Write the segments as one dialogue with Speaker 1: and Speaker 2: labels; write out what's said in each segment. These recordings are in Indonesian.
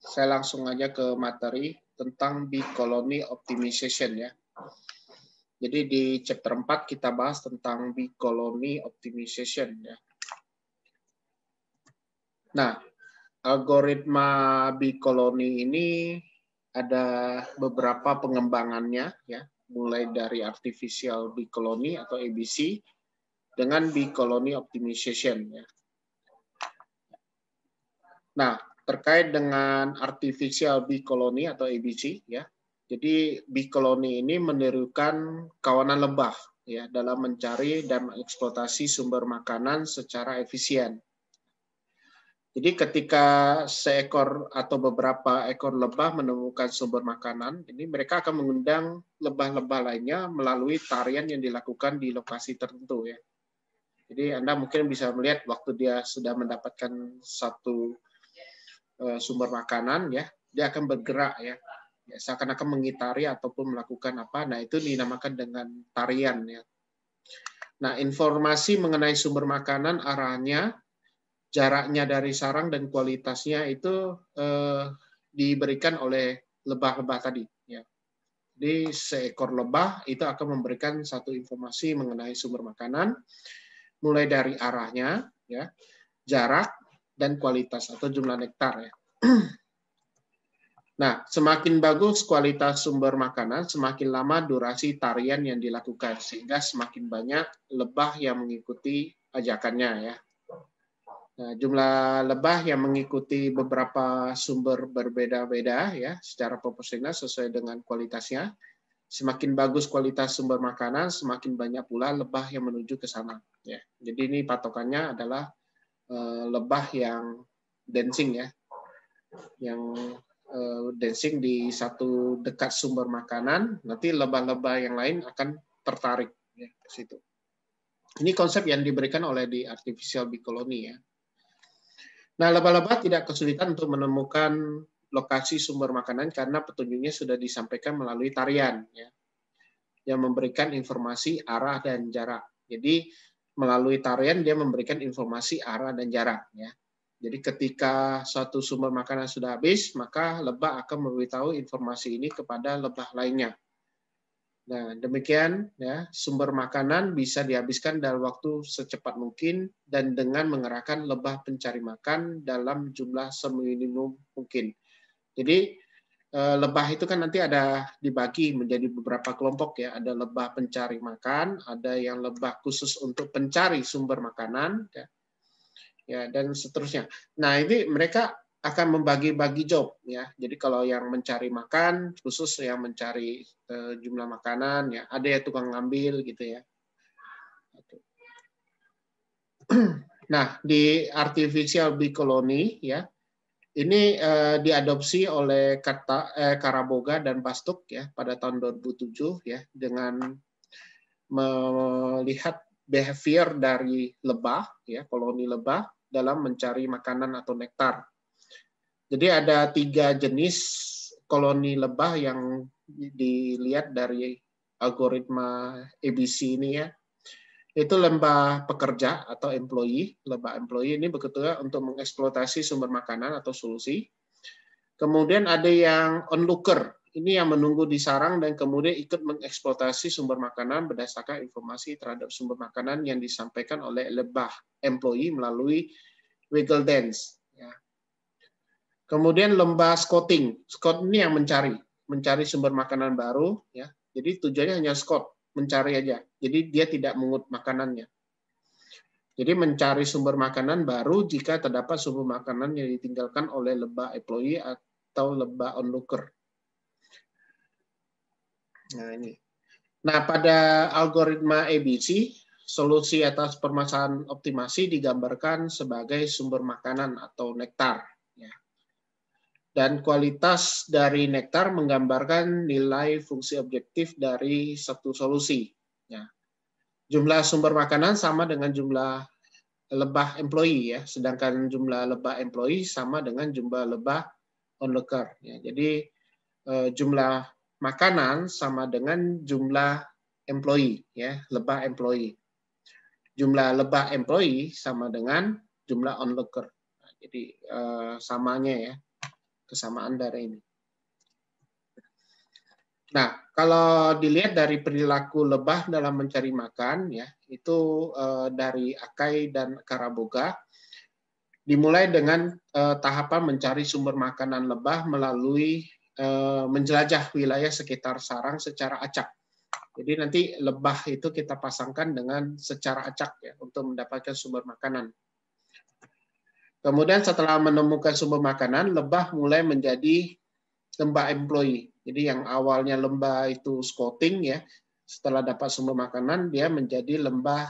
Speaker 1: Saya langsung aja ke materi tentang bee colony optimization ya. Jadi di chapter 4 kita bahas tentang bee colony optimization ya. Nah, algoritma bee colony ini ada beberapa pengembangannya ya, mulai dari artificial bee colony atau ABC dengan bee colony optimization ya. Nah, terkait dengan artificial bee colony atau ABC ya. Jadi bee colony ini menirukan kawanan lebah ya dalam mencari dan mengeksploitasi sumber makanan secara efisien. Jadi ketika seekor atau beberapa ekor lebah menemukan sumber makanan, ini mereka akan mengundang lebah-lebah lainnya melalui tarian yang dilakukan di lokasi tertentu ya. Jadi Anda mungkin bisa melihat waktu dia sudah mendapatkan satu sumber makanan ya, dia akan bergerak ya, seakan-akan mengitari ataupun melakukan apa. Nah, itu dinamakan dengan tarian ya. Nah, informasi mengenai sumber makanan, arahnya, jaraknya dari sarang dan kualitasnya itu diberikan oleh lebah-lebah tadi ya. Jadi seekor lebah itu akan memberikan satu informasi mengenai sumber makanan mulai dari arahnya ya, jarak dan kualitas atau jumlah nektar ya. Nah, semakin bagus kualitas sumber makanan, semakin lama durasi tarian yang dilakukan, sehingga semakin banyak lebah yang mengikuti ajakannya ya. Nah, jumlah lebah yang mengikuti beberapa sumber berbeda-beda ya, secara proporsional sesuai dengan kualitasnya. Semakin bagus kualitas sumber makanan, semakin banyak pula lebah yang menuju ke sana. Ya. Jadi ini patokannya adalah lebah yang dancing ya, yang dancing di satu dekat sumber makanan, nanti lebah-lebah yang lain akan tertarik ya, ke situ. Ini konsep yang diberikan oleh di artificial bee colony ya. Nah, lebah-lebah tidak kesulitan untuk menemukan lokasi sumber makanan karena petunjuknya sudah disampaikan melalui tarian ya, yang memberikan informasi arah dan jarak. Jadi melalui tarian dia memberikan informasi arah dan jarak ya. Jadi ketika suatu sumber makanan sudah habis, maka lebah akan memberitahu informasi ini kepada lebah lainnya. Nah, demikian ya, sumber makanan bisa dihabiskan dalam waktu secepat mungkin dan dengan mengerahkan lebah pencari makan dalam jumlah seminimum mungkin. Jadi lebah itu kan nanti ada dibagi menjadi beberapa kelompok ya. Ada lebah pencari makan, ada yang lebah khusus untuk pencari sumber makanan ya. Ya, dan seterusnya. Nah, ini mereka akan membagi-bagi job ya. Jadi kalau yang mencari makan khusus yang mencari jumlah makanan ya, ada ya tukang ngambil gitu ya. Nah, di artificial bee colony ya, ini diadopsi oleh Karaboga dan Bastuk ya pada tahun 2007 ya, dengan melihat behavior dari lebah ya, koloni lebah dalam mencari makanan atau nektar. Jadi ada 3 jenis koloni lebah yang dilihat dari algoritma ABC ini ya. Itu lebah pekerja atau employee. Lebah employee ini bekerja untuk mengeksploitasi sumber makanan atau solusi. Kemudian ada yang onlooker. Ini yang menunggu di sarang dan kemudian ikut mengeksploitasi sumber makanan berdasarkan informasi terhadap sumber makanan yang disampaikan oleh lebah employee melalui wiggle dance. Ya. Kemudian lebah scouting. Scout ini yang mencari sumber makanan baru. Ya. Jadi tujuannya hanya scout, mencari aja. Jadi dia tidak mengut makanannya. Jadi mencari sumber makanan baru jika terdapat sumber makanan yang ditinggalkan oleh lebah employee atau lebah onlooker. Nah, ini. Nah, pada algoritma ABC, solusi atas permasalahan optimasi digambarkan sebagai sumber makanan atau nektar. Ya. Dan kualitas dari nektar menggambarkan nilai fungsi objektif dari satu solusi. Ya. Jumlah sumber makanan sama dengan jumlah lebah employee ya, sedangkan jumlah lebah employee sama dengan jumlah lebah onlooker. Ya. Jadi jumlah makanan sama dengan jumlah employee ya, lebah employee. Jumlah lebah employee sama dengan jumlah onlooker. Nah, jadi samanya ya. kesamaan dari ini. Nah, kalau dilihat dari perilaku lebah dalam mencari makan, ya itu dari Akai dan Karaboga, dimulai dengan tahapan mencari sumber makanan lebah melalui menjelajah wilayah sekitar sarang secara acak. Jadi nanti lebah itu kita pasangkan dengan secara acak ya untuk mendapatkan sumber makanan. Kemudian setelah menemukan sumber makanan, lebah mulai menjadi lembah employee. Jadi yang awalnya lembah itu scouting ya, setelah dapat sumber makanan dia menjadi lembah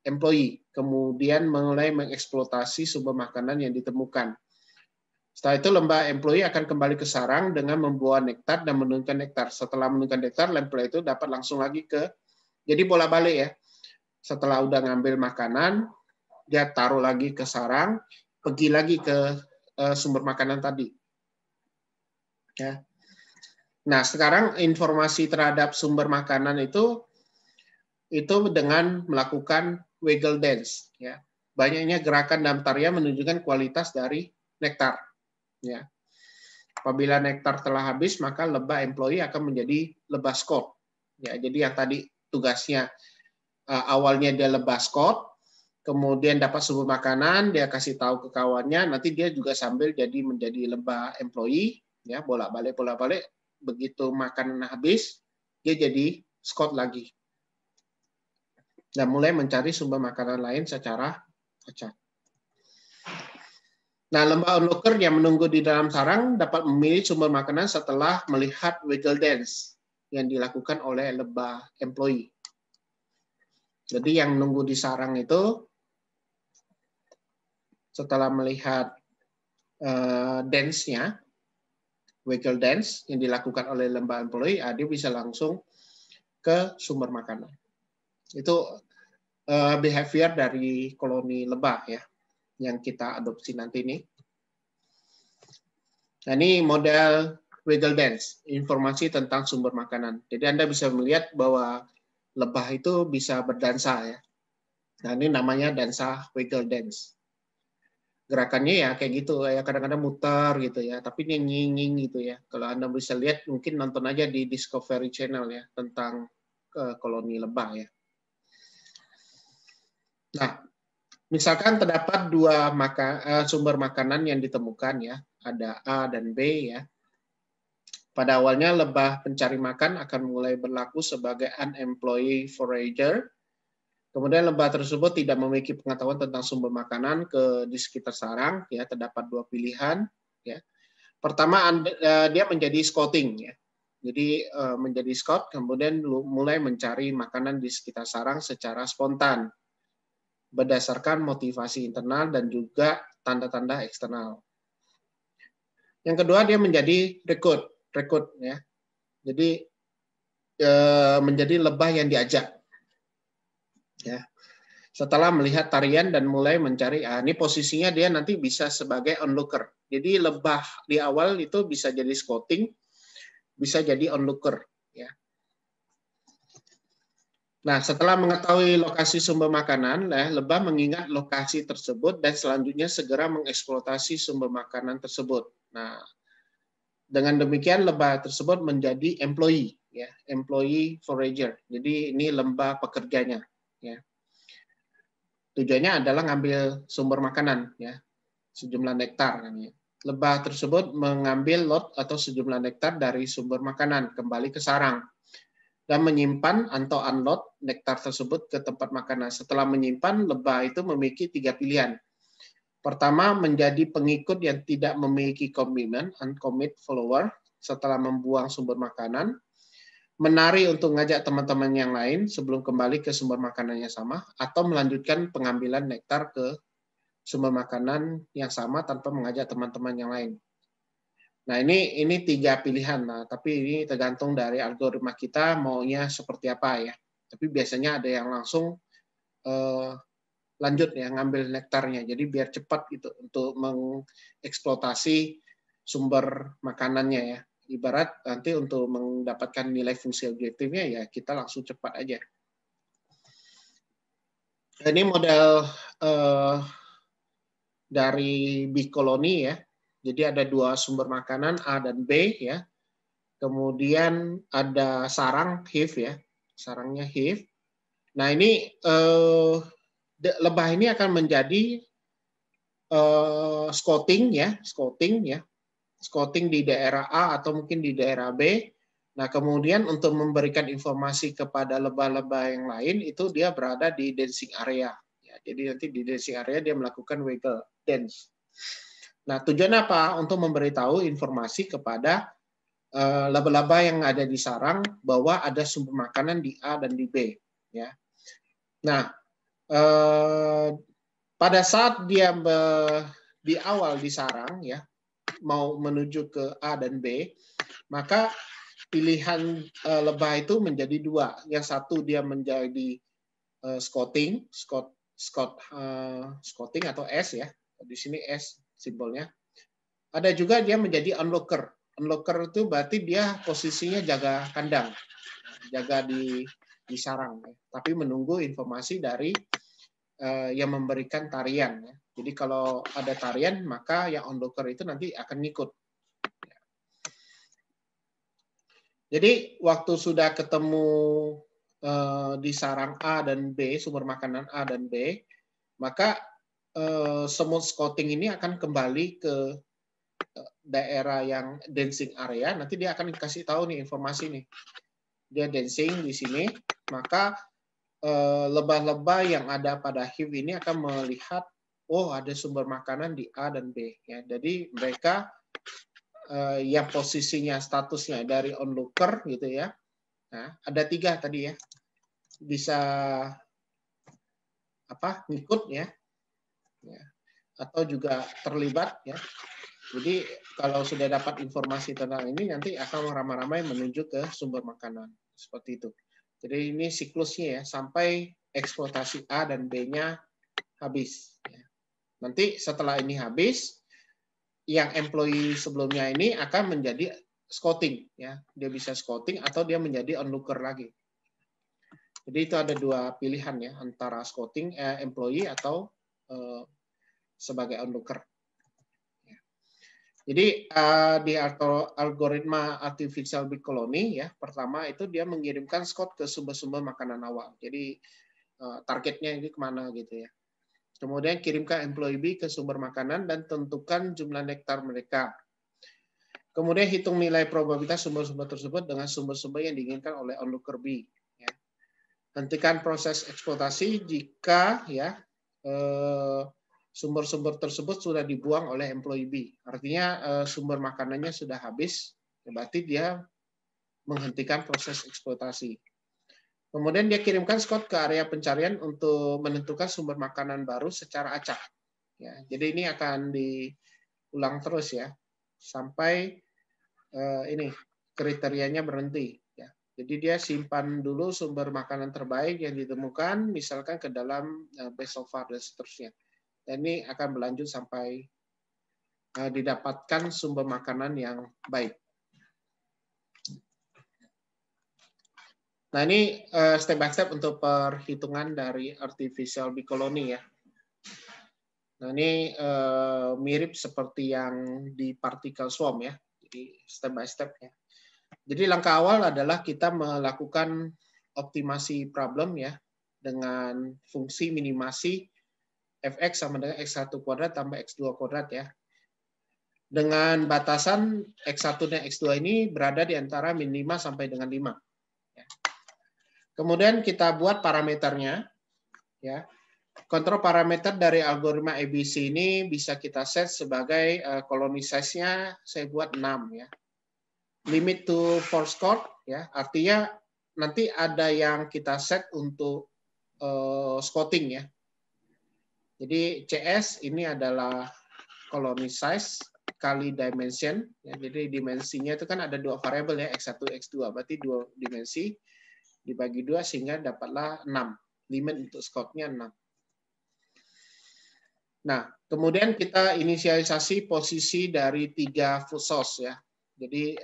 Speaker 1: employee. Kemudian mulai mengeksploitasi sumber makanan yang ditemukan. Setelah itu lembah employee akan kembali ke sarang dengan membawa nektar dan menurunkan nektar. Setelah menurunkan nektar, lembah itu dapat langsung lagi jadi bolak-balik ya. Setelah udah ngambil makanan, dia taruh lagi ke sarang, pergi lagi ke sumber makanan tadi. Ya. Nah, sekarang informasi terhadap sumber makanan itu dengan melakukan wiggle dance. Ya. Banyaknya gerakan dalam tarian menunjukkan kualitas dari nektar. Ya. Apabila nektar telah habis, maka lebah employee akan menjadi lebah scout. Ya, jadi yang tadi tugasnya awalnya dia lebah scout, kemudian dapat sumber makanan, dia kasih tahu ke kawannya, nanti dia juga sambil menjadi lebah employee, ya bolak-balik. Begitu makanan habis, dia jadi scout lagi. Dan mulai mencari sumber makanan lain secara acak. Nah, lembah onlooker yang menunggu di dalam sarang dapat memilih sumber makanan setelah melihat wiggle dance yang dilakukan oleh lebah employee. Jadi yang menunggu di sarang itu setelah melihat dance-nya, wiggle dance yang dilakukan oleh lembah employee, dia bisa langsung ke sumber makanan. Itu behavior dari koloni lebah ya, yang kita adopsi nanti ini. Nah, ini model wiggle dance, informasi tentang sumber makanan. Jadi Anda bisa melihat bahwa lebah itu bisa berdansa ya. Nah, ini namanya dansa wiggle dance. Gerakannya ya kayak gitu, ya kadang-kadang muter gitu ya, tapi dia nyinging gitu ya. Kalau Anda bisa lihat, mungkin nonton aja di Discovery Channel ya, tentang koloni lebah ya. Nah, misalkan terdapat dua sumber makanan yang ditemukan ya, ada A dan B ya. Pada awalnya lebah pencari makan akan mulai berlaku sebagai unemployed forager. Kemudian lebah tersebut tidak memiliki pengetahuan tentang sumber makanan di sekitar sarang. Ya, terdapat dua pilihan. Ya. Pertama, dia menjadi scouting. Ya. Jadi menjadi scout, kemudian mulai mencari makanan di sekitar sarang secara spontan, berdasarkan motivasi internal dan juga tanda-tanda eksternal. Yang kedua, dia menjadi rekrut. Ya. Jadi menjadi lebah yang diajak. Ya. Setelah melihat tarian dan mulai mencari, ini posisinya dia nanti bisa sebagai onlooker. Jadi lebah di awal itu bisa jadi scouting, bisa jadi onlooker. Ya. Nah, setelah mengetahui lokasi sumber makanan, lebah mengingat lokasi tersebut dan selanjutnya segera mengeksploitasi sumber makanan tersebut. Nah, dengan demikian lebah tersebut menjadi employee, ya, employee forager. Jadi ini lebah pekerjanya. Ya. Tujuannya adalah ngambil sumber makanan, ya, sejumlah nektar. Lebah tersebut mengambil lot atau sejumlah nektar dari sumber makanan kembali ke sarang dan menyimpan atau unload nektar tersebut ke tempat makanan. Setelah menyimpan, lebah itu memiliki 3 pilihan. Pertama, menjadi pengikut yang tidak memiliki komitmen, uncommit follower, setelah membuang sumber makanan. Menari untuk mengajak teman-teman yang lain sebelum kembali ke sumber makanan yang sama, atau melanjutkan pengambilan nektar ke sumber makanan yang sama tanpa mengajak teman-teman yang lain. Nah, ini 3 pilihan. Nah, tapi ini tergantung dari algoritma kita maunya seperti apa ya. Tapi biasanya ada yang langsung lanjut ya ngambil nektarnya. Jadi biar cepat gitu untuk mengeksploitasi sumber makanannya ya. Ibarat nanti untuk mendapatkan nilai fungsi objektifnya ya kita langsung cepat aja. Ini model dari bee koloni ya. Jadi ada dua sumber makanan A dan B ya. Kemudian ada sarang hive ya, sarangnya hive. Nah ini lebah ini akan menjadi scouting ya, scouting di daerah A atau mungkin di daerah B. Nah kemudian untuk memberikan informasi kepada lebah-lebah yang lain itu dia berada di dancing area. Ya, jadi nanti di dancing area dia melakukan wiggle dance. Nah tujuan apa? Untuk memberitahu informasi kepada laba-laba yang ada di sarang bahwa ada sumber makanan di A dan di B. Ya. Nah, pada saat dia di awal di sarang, ya, mau menuju ke A dan B, maka pilihan lebah itu menjadi dua. Yang satu dia menjadi scouting atau S ya. Di sini S simbolnya. Ada juga dia menjadi onlooker. Onlooker itu berarti dia posisinya jaga kandang, jaga di sarang, ya. Tapi menunggu informasi dari yang memberikan tarian. Ya. Jadi kalau ada tarian, maka yang onlooker itu nanti akan ngikut. Jadi waktu sudah ketemu di sarang A dan B, sumber makanan A dan B, maka semut scouting ini akan kembali ke daerah yang dancing area, nanti dia akan kasih tahu nih informasi nih. Dia dancing di sini, maka lebah-lebah yang ada pada hive ini akan melihat, oh ada sumber makanan di A dan B. Ya, jadi mereka yang posisinya statusnya dari onlooker gitu ya. Nah, ada 3 tadi ya, bisa ngikut ya, atau juga terlibat ya. Jadi kalau sudah dapat informasi tentang ini, nanti akan ramai-ramai menuju ke sumber makanan. Seperti itu. Jadi ini siklusnya ya, sampai eksploitasi A dan B-nya habis. Nanti setelah ini habis, yang employee sebelumnya ini akan menjadi scouting. Ya. Dia bisa scouting atau dia menjadi onlooker lagi. Jadi itu ada 2 pilihan ya, antara scouting employee atau sebagai onlooker. Jadi di algoritma artificial bee colony ya, pertama itu dia mengirimkan scout ke sumber-sumber makanan awal. Jadi targetnya ini kemana gitu ya. Kemudian kirimkan employee bee ke sumber makanan dan tentukan jumlah nektar mereka. Kemudian hitung nilai probabilitas sumber-sumber tersebut dengan sumber-sumber yang diinginkan oleh onlooker bee. Ya. Hentikan proses eksploitasi jika ya sumber-sumber tersebut sudah dibuang oleh employee B. Artinya sumber makanannya sudah habis, berarti dia menghentikan proses eksploitasi. Kemudian dia kirimkan scout ke area pencarian untuk menentukan sumber makanan baru secara acak. Ya, jadi ini akan diulang terus ya, sampai ini kriterianya berhenti. Ya. Jadi dia simpan dulu sumber makanan terbaik yang ditemukan, misalkan ke dalam base of far dan seterusnya. Dan ini akan berlanjut sampai didapatkan sumber makanan yang baik. Nah ini step by step untuk perhitungan dari artificial bee colony ya. Nah ini mirip seperti yang di particle swarm ya. Jadi step by step ya. Jadi langkah awal adalah kita melakukan optimasi problem ya dengan fungsi minimasi fx sama dengan x1 kuadrat tambah x2 kuadrat ya. Dengan batasan x1 dan x2 ini berada di antara min 5 sampai dengan 5. Ya. Kemudian kita buat parameternya. Ya. Kontrol parameter dari algoritma ABC ini bisa kita set sebagai colony size-nya saya buat 6 ya. Limit to force score ya, artinya nanti ada yang kita set untuk scouting ya. Jadi CS ini adalah colony size kali dimension. Ya, jadi dimensinya itu kan ada 2 variabel ya, X1, X2. Berarti 2 dimensi dibagi 2 sehingga dapatlah 6. Limit untuk scout-nya 6. Nah, kemudian kita inisialisasi posisi dari 3 food source ya. Jadi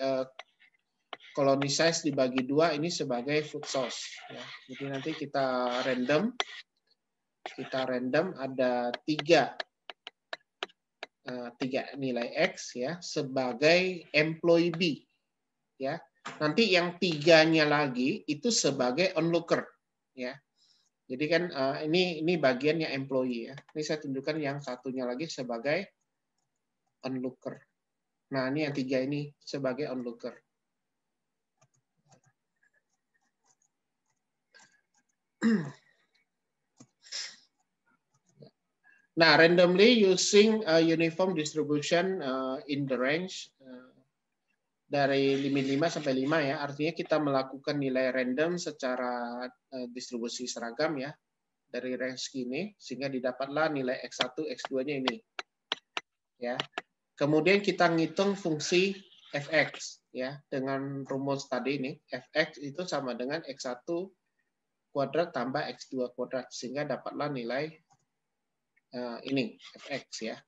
Speaker 1: colony size dibagi 2 ini sebagai food source. Ya. Jadi nanti kita random ada 3 3 nilai X ya sebagai employee B ya. Nanti yang 3-nya lagi itu sebagai onlooker ya. Jadi kan ini bagiannya employee ya. Ini saya tunjukkan yang satunya lagi sebagai onlooker. Nah, ini yang 3 ini sebagai onlooker. Nah, randomly using a uniform distribution in the range dari limit 5 sampai 5 ya. Artinya kita melakukan nilai random secara distribusi seragam ya dari range ini sehingga didapatlah nilai X1, X2-nya ini. Ya. Kemudian kita ngitung fungsi fx ya dengan rumus tadi ini. Fx itu sama dengan X1 kuadrat tambah X2 kuadrat sehingga dapatlah nilai ini fx ya.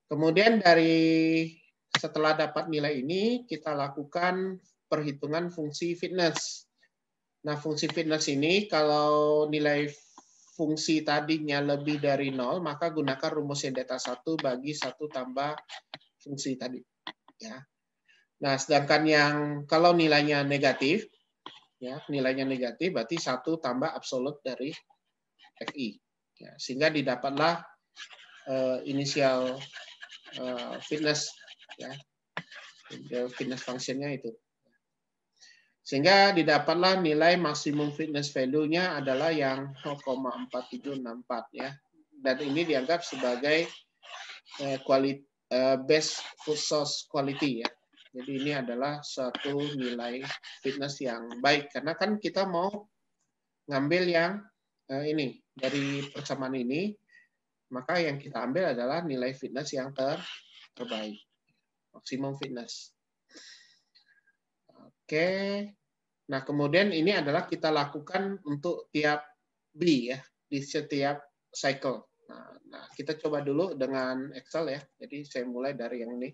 Speaker 1: Kemudian setelah dapat nilai ini kita lakukan perhitungan fungsi fitness. Nah, fungsi fitness ini kalau nilai fungsi tadinya lebih dari 0, maka gunakan rumus yang delta 1 bagi 1 tambah fungsi tadi ya. Nah, sedangkan yang kalau nilainya negatif ya, nilainya negatif berarti 1 tambah absolut dari FI. Ya, sehingga didapatlah inisial fitness ya. Fitness functionnya itu. Sehingga didapatlah nilai maksimum fitness value-nya adalah yang 0,4764 ya. Dan ini dianggap sebagai best food source quality ya. Jadi ini adalah suatu nilai fitness yang baik karena kan kita mau ngambil yang ini dari persamaan ini, maka yang kita ambil adalah nilai fitness yang terbaik, maksimum fitness. Oke. Nah, kemudian ini adalah kita lakukan untuk tiap B ya, di setiap cycle. Nah, kita coba dulu dengan Excel ya. Jadi saya mulai dari yang ini.